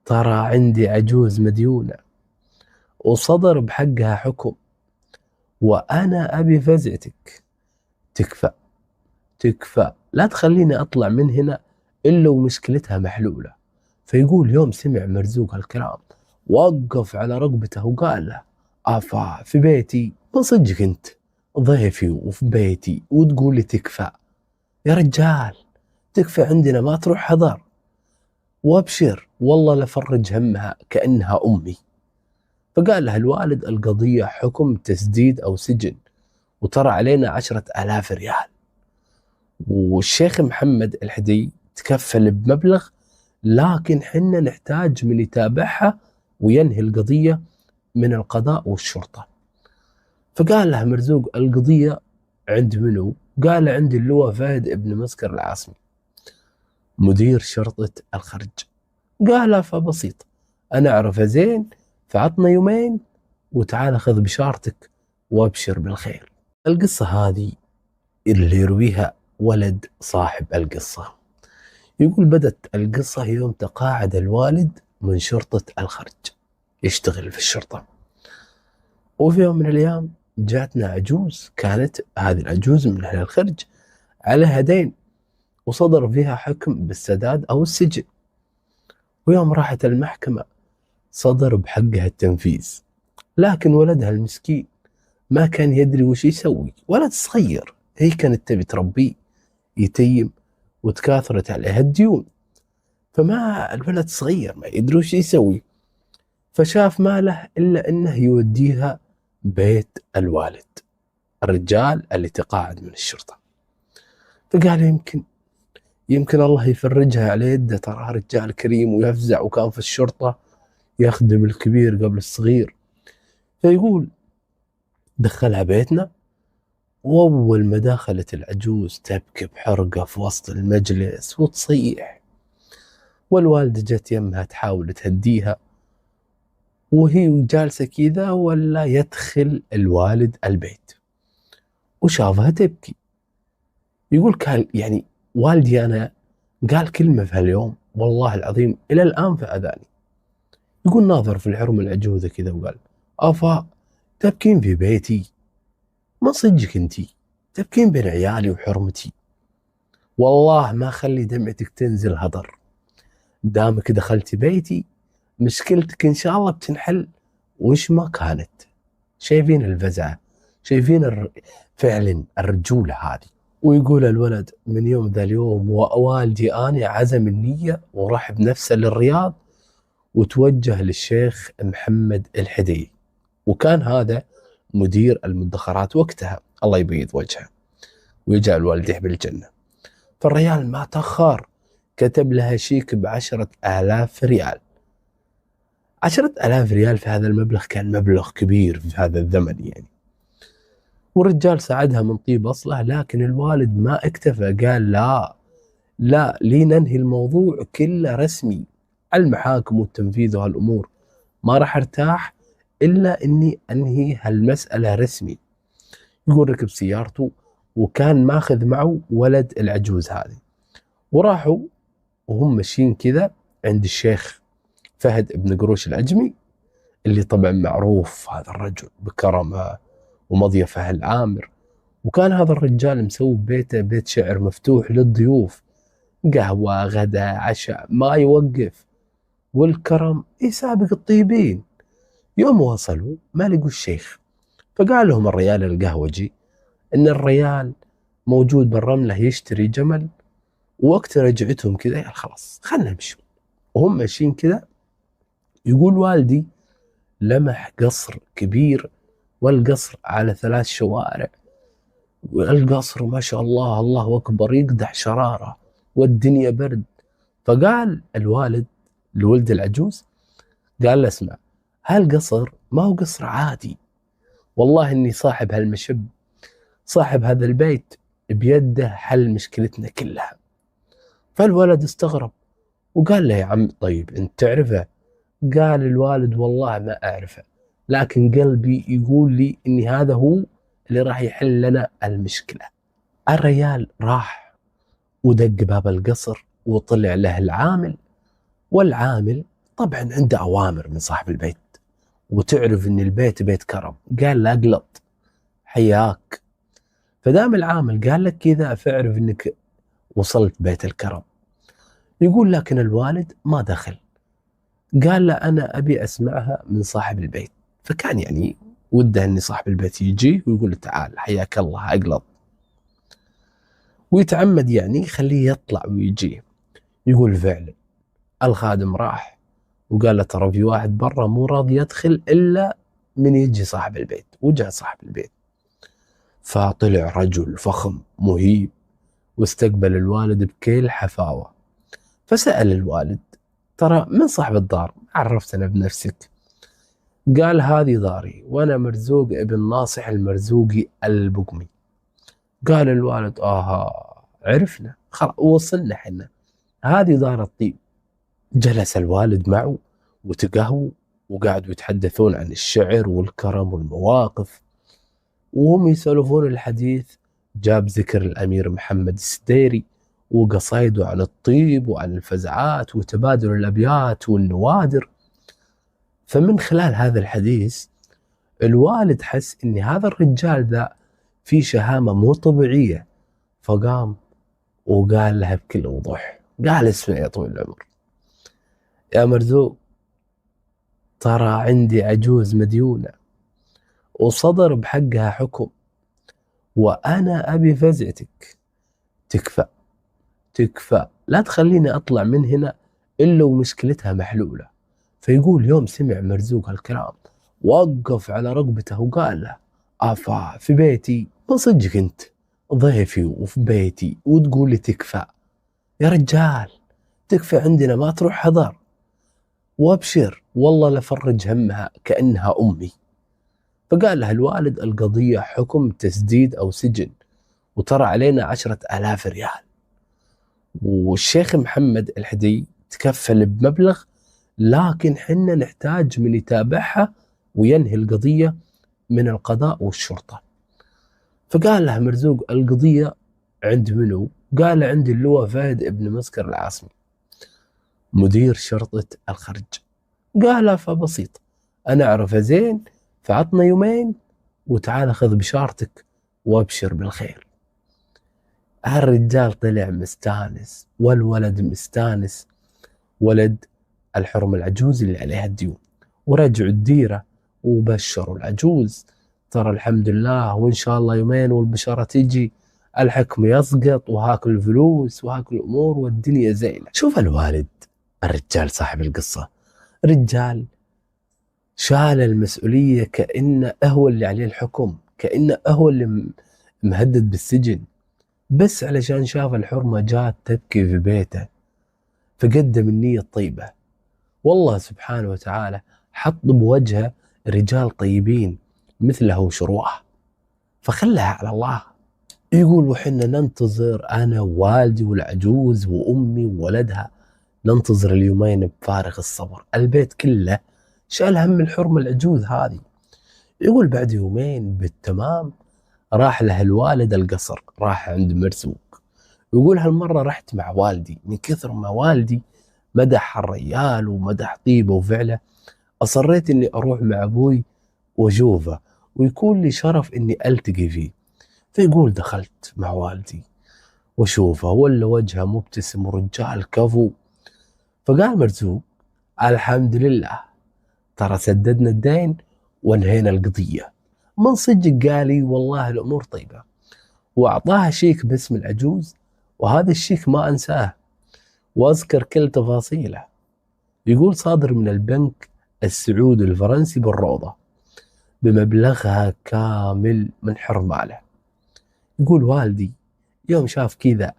ترى عندي عجوز مديونة وصدر بحقها حكم، وأنا أبي فزعتك. تكفى تكفى، لا تخليني أطلع من هنا إلا ومشكلتها محلولة. فيقول يوم سمع مرزوق هالكلام وقف على رقبته وقال له: أفا في بيتي؟ من صدقك أنت ضيفي وفي بيتي وتقول لي تكفى؟ يا رجال تكفى عندنا ما تروح حضر، وابشر والله لفرج همها كأنها أمي. فقال له الوالد: القضية حكم تسديد أو سجن، وترى علينا 10,000 ريال. والشيخ محمد الحدي تكفل بمبلغ، لكن حنا نحتاج من يتابعها وينهي القضية من القضاء والشرطة. فقال له مرزوق: القضية عند منو؟ قال: عند اللواء فهد ابن مسكر العاصمي مدير شرطة الخرج. قال: فبسيط، أنا أعرفه زين، فعطنا يومين وتعال خذ بشارتك وابشر بالخير. القصة هذه اللي يرويها ولد صاحب القصة. يقول: بدت القصة يوم تقاعد الوالد من شرطة الخرج يشتغل في الشرطة، وفي يوم من الأيام جاتنا عجوز، كانت هذه العجوز من أهل الخرج عليها دين وصدر فيها حكم بالسداد أو السجن. ويوم راحت المحكمة صدر بحقها التنفيذ، لكن ولدها المسكين ما كان يدري وش يسوي. ولد صغير، هي كانت تبي تربيه يتيم وتكاثرت عليها الديون، فما الولد صغير ما يدري وش يسوي. فشاف ما له إلا أنه يوديها بيت الوالد الرجال اللي تقاعد من الشرطة. فقال يمكن الله يفرجها على يده، ترى رجال كريم ويفزع وكان في الشرطة يخدم الكبير قبل الصغير. فيقول: دخلها بيتنا، وأول ما دخلت العجوز تبكي بحرقة في وسط المجلس وتصيح، والوالدة جت يمها تحاول تهديها، وهي جالسة كذا ولا يدخل الوالد البيت وشافها تبكي. يقول: كان يعني والدي أنا قال كلمة في هاليوم والله العظيم إلى الآن في أذاني. يقول: ناظر في الحرم العجوزة كذا وقال: أفا تبكين في بيتي؟ ما صدقك انتي تبكين بين عيالي وحرمتي؟ والله ما خلي دمعتك تنزل هدر، دامك دخلتي بيتي مشكلتك ان شاء الله بتنحل. وش ما كانت. شايفين الفزعة؟ شايفين فعلا الرجولة هذه. ويقول الولد: من يوم ذا اليوم ووالدي أنا عزم النية وراح بنفسه للرياض وتوجه للشيخ محمد الحدي، وكان هذا مدير المدخرات وقتها، الله يبيض وجهه ويجعل والديه بالجنة. فالريال ما تأخر، كتب لها شيك ب10,000 ريال. 10,000 ريال في هذا المبلغ كان مبلغ كبير في هذا الزمن يعني. والرجال ساعدها من طيب أصله، لكن الوالد ما اكتفى، قال: لا لي ننهي الموضوع كله رسمي على المحاكم والتنفيذ وهالأمور، ما راح ارتاح إلا أني أنهي هالمسألة رسمي. يقول: ركب سيارته وكان ماخذ معه ولد العجوز هذه، وراحوا وهم ماشيين كذا عند الشيخ فهد ابن قروش العجمي، اللي طبعا معروف هذا الرجل بكرمه ومضيفه العامر. وكان هذا الرجال مسوي بيته بيت شعر مفتوح للضيوف، قهوة غدا عشاء ما يوقف، والكرم يسابق الطيبين. يوم وصلوا ما لقوا الشيخ، فقال لهم الريال القهوجي ان الريال موجود بالرملة يشتري جمل، ووقت رجعتهم كذا قال: خلاص خلنا نمشي. وهم ماشيين كذا يقول: والدي لمح قصر كبير، والقصر على 3 شوارع، والقصر ما شاء الله الله أكبر يقدح شرارة والدنيا برد. فقال الوالد لولد العجوز، قال له: اسمع، هالقصر ما هو قصر عادي، والله إني صاحب هالمشب، صاحب هذا البيت بيده حل مشكلتنا كلها. فالولد استغرب وقال له: يا عم طيب أنت تعرفه؟ قال الوالد: والله ما أعرفه، لكن قلبي يقول لي إن هذا هو اللي راح يحل لنا المشكلة. الرجال ودق باب القصر وطلع له العامل، والعامل طبعا عنده أوامر من صاحب البيت، وتعرف إن البيت بيت كرم. قال له أقلط حياك. فدام العامل قال لك كذا فاعرف إنك وصلت بيت الكرم. يقول لكن الوالد ما دخل، قال له أنا أبي أسمعها من صاحب البيت. فكان يعني وده أن صاحب البيت يجي ويقول له تعال حياك الله أقلط، ويتعمد يعني يخليه يطلع ويجي. يقول فعلا الخادم راح وقال له ترى في واحد برا مو راضي يدخل إلا من يجي صاحب البيت. وجاء صاحب البيت، فطلع رجل فخم مهيب واستقبل الوالد بكل حفاوة. فسأل الوالد ترى من صاحب الدار؟ عرفتنا بنفسك. قال هذه داري وأنا مرزوق ابن ناصح المرزوقي البقمي. قال الوالد عرفنا خلاص وصلنا حنا، هذه دار الطيب. جلس الوالد معه وتقهووا وقعدوا يتحدثون عن الشعر والكرم والمواقف. وهم يسولفون الحديث جاب ذكر الأمير محمد السديري وقصايده عن الطيب وعن الفزعات وتبادل الأبيات والنوادر. فمن خلال هذا الحديث الوالد حس إن هذا الرجال ذا في شهامة مو طبيعية، فقام وقال لها بكل وضوح، قال اسمع يا طويل العمر يا مرزوق، ترى عندي عجوز مديونة وصدر بحقها حكم، وأنا أبي فزعتك تكفى تكفى، لا تخليني أطلع من هنا إلا ومشكلتها محلولة. فيقول يوم سمع مرزوق هالكلام وقف على رقبته وقال له أفا في بيتي؟ من صدقك أنت ضيفي وفي بيتي وتقول لي تكفى؟ يا رجال تكفى عندنا ما تروح حضر، وابشر والله لفرج همها كأنها أمي. فقال له الوالد القضية حكم تسديد أو سجن، وترى علينا 10,000 ريال، والشيخ محمد الحدي تكفل بمبلغ، لكن حنا نحتاج من يتابعها وينهي القضية من القضاء والشرطة. فقال له مرزوق القضية عند منو؟ قال عند اللواء فهد ابن مسكر العاصمي مدير شرطة الخرج. قال فبسيط أنا أعرفه زين، فعطنا يومين وتعال خذ بشارتك وابشر بالخير. الرجال طلع مستانس والولد مستانس، ولد الحرم العجوز اللي عليها الديون، ورجعوا الديرة وبشروا العجوز ترى الحمد لله وإن شاء الله يومين والبشارة تيجي الحكم يسقط وهاكل الفلوس وهاكل الأمور والدنيا زينة. شوف الوالد الرجال صاحب القصة، رجال شال المسؤولية كأنه هو اللي عليه الحكم، كأنه هو اللي مهدد بالسجن، بس علشان شاف الحرمة جات تبكي في بيته فقدم النية الطيبة. والله سبحانه وتعالى حط بوجهه رجال طيبين مثله وشرواه فخلها على الله. يقول وحنا ننتظر أنا ووالدي والعجوز وأمي وولدها، ننتظر اليومين بفارغ الصبر، البيت كله شال هم الحرمة العجوز هذه. يقول بعد يومين بالتمام راح له الوالد القصر، راح عند مرزوق. يقول هالمرة رحت مع والدي، من كثر ما والدي مدح الريال ومدح طيبه وفعله أصريت إني أروح مع أبوي وأشوفه ويكون لي شرف إني ألتقي فيه. فيقول دخلت مع والدي وأشوفه ولا وجهه مبتسم ورجال كفو. فقال مرزوق الحمد لله ترى سددنا الدين وانهينا القضية. من صدق قال لي والله الأمور طيبة، وأعطاها شيك باسم العجوز، وهذا الشيك ما أنساه وأذكر كل تفاصيله. يقول صادر من البنك السعودي الفرنسي بالروضة بمبلغها كامل من حرماله. يقول والدي يوم شاف كذا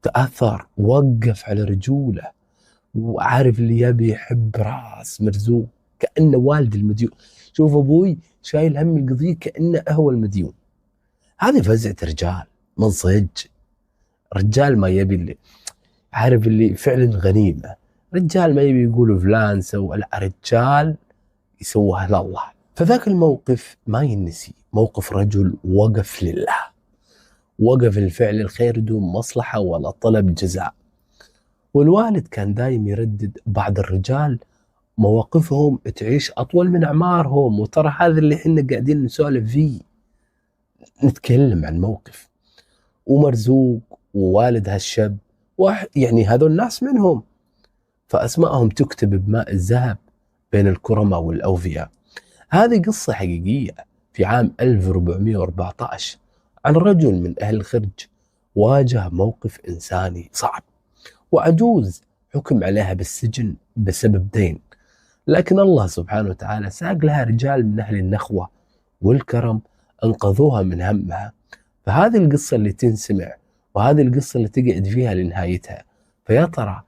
تأثر، وقف على رجوله وعارف اللي يبي يحب راس مرزوق كأنه والد المديون. شوف أبوي شايل هم القضية كأنه هو المديون. هذه فزعة رجال من صج، رجال ما يبي اللي عارف اللي فعلا غنيمة، رجال ما يبي يقولوا فلان سوى، لا رجال يسوها لله. فذاك الموقف ما ينسي، موقف رجل وقف لله، وقف الفعل الخير دون مصلحة ولا طلب جزاء. والوالد كان دايم يردد بعض الرجال مواقفهم تعيش أطول من أعمارهم، وترى هذا اللي إحنا قاعدين نسولف فيه، نتكلم عن موقف. ومرزوق ووالد هالشاب يعني هذول الناس منهم، فأسماءهم تكتب بماء الذهب بين الكرماء والأوفياء. هذه قصة حقيقية في عام 1414 عن رجل من أهل الخرج واجه موقف إنساني صعب، وعجوز حكم عليها بالسجن بسبب دين، لكن الله سبحانه وتعالى ساق لها رجال من أهل النخوة والكرم أنقذوها من همها. فهذه القصة اللي تنسمع، وهذه القصة اللي تقعد فيها لنهايتها. فيا ترى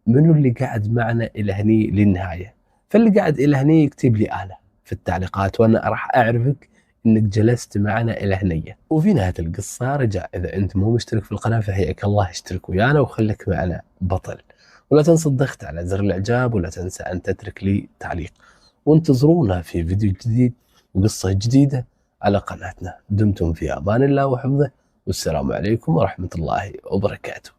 منو اللي قاعد معنا إلى هني للنهاية؟ فاللي قاعد إلى هني يكتب لي أنا في التعليقات، وأنا راح أعرفك إنك جلست معنا إلى هنية. وفي نهاية القصة رجع، إذا أنت مو مشترك في القناة فحياك الله اشترك ويانا وخليك معنا بطل، ولا تنسى الضغط على زر الإعجاب، ولا تنسى أن تترك لي تعليق، وانتظرونا في فيديو جديد وقصة جديدة على قناتنا. دمتم في أمان الله وحفظه، والسلام عليكم ورحمة الله وبركاته.